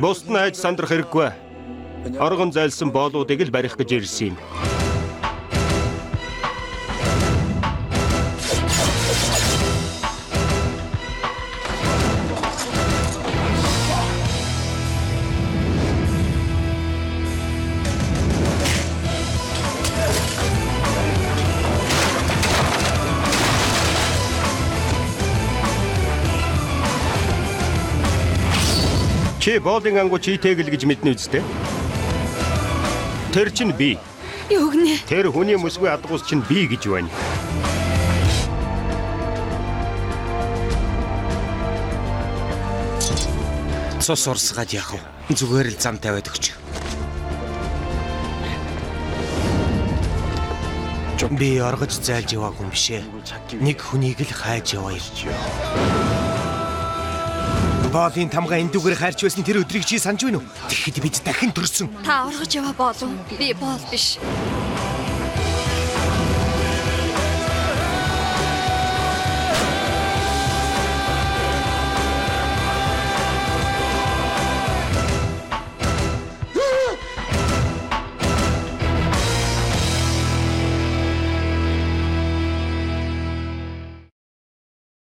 Бусд нь хайж сандрах хэрэггүй. Оргон зайлсан боолуудыг л барих гэж ирсэн юм. Чи боолын ангуу чийтэйг л гэж мэднэ үстэй. Тэр чинь би. Юу гэнэ? Тэр хүний мөсгүй адгуус чинь би гэж байна. Цус урсгаад яах вэ? Зүгээр л зам тавиад өгч. Би оргож зайлж яваагүй юм бишээ. Нэг хүнийг л хайж яваа юм. Боолын тамга эндүгээр хайрч байсан тэр өдрийг чи санаж байна уу? Тэгэхэд бид дахин төрсөн. Та оргож яваа болов. Би боол биш.